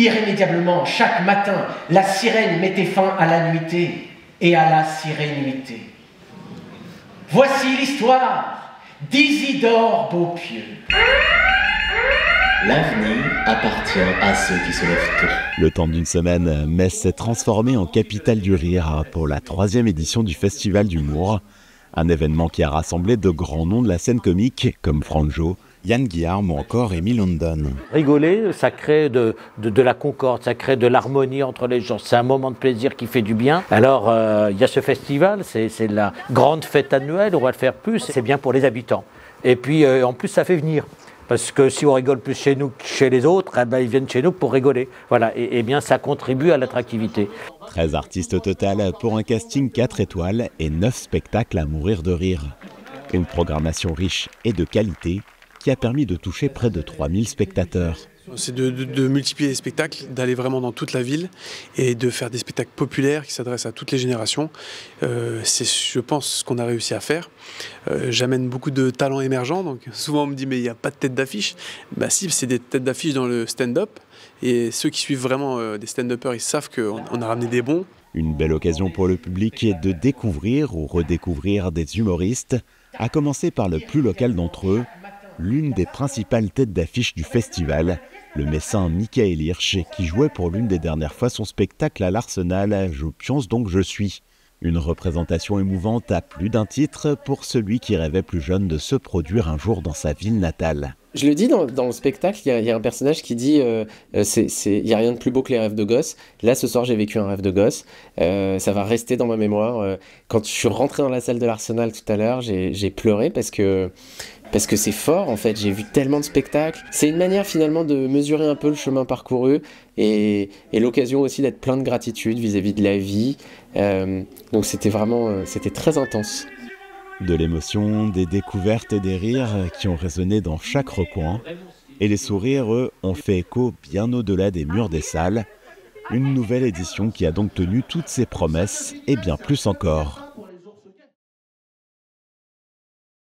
Irrémédiablement, chaque matin, la sirène mettait fin à la nuitée et à la sirénuité. Voici l'histoire d'Isidore Beaupieux. L'avenir appartient à ceux qui se lèvent tôt. Le temps d'une semaine, Metz s'est transformée en capitale du rire pour la 3e édition du Festival d'humour. Un événement qui a rassemblé de grands noms de la scène comique comme Franjo, Yann Guillaume ou encore Émile London. Rigoler, ça crée de la concorde, ça crée de l'harmonie entre les gens. C'est un moment de plaisir qui fait du bien. Alors, il y a ce festival, c'est la grande fête annuelle, on va le faire plus. C'est bien pour les habitants. Et puis, en plus, ça fait venir. Parce que si on rigole plus chez nous que chez les autres, eh ben, ils viennent chez nous pour rigoler. Voilà, et bien ça contribue à l'attractivité. 13 artistes au total pour un casting 4 étoiles et 9 spectacles à mourir de rire. Une programmation riche et de qualité qui a permis de toucher près de 3000 spectateurs. C'est de multiplier les spectacles, d'aller vraiment dans toute la ville et de faire des spectacles populaires qui s'adressent à toutes les générations. C'est, je pense, ce qu'on a réussi à faire. J'amène beaucoup de talents émergents, donc souvent on me dit mais il n'y a pas de tête d'affiche. Bah si, c'est des têtes d'affiche dans le stand-up et ceux qui suivent vraiment des stand-uppers, ils savent qu'on a ramené des bons. Une belle occasion pour le public de découvrir ou redécouvrir des humoristes, à commencer par le plus local d'entre eux, l'une des principales têtes d'affiche du festival, le Messin Michael Hirsch, qui jouait pour l'une des dernières fois son spectacle à l'Arsenal, Je pionce donc je suis. Une représentation émouvante à plus d'un titre pour celui qui rêvait plus jeune de se produire un jour dans sa ville natale. Je le dis dans le spectacle, il y a un personnage qui dit il n'y a rien de plus beau que les rêves de gosse. Là, ce soir, j'ai vécu un rêve de gosse. Ça va rester dans ma mémoire. Quand je suis rentré dans la salle de l'Arsenal tout à l'heure, j'ai pleuré parce que c'est fort, en fait. J'ai vu tellement de spectacles. C'est une manière, finalement, de mesurer un peu le chemin parcouru et l'occasion aussi d'être plein de gratitude vis-à-vis de la vie. Donc, c'était très intense. De l'émotion, des découvertes et des rires qui ont résonné dans chaque recoin. Et les sourires, eux, ont fait écho bien au-delà des murs des salles. Une nouvelle édition qui a donc tenu toutes ses promesses et bien plus encore.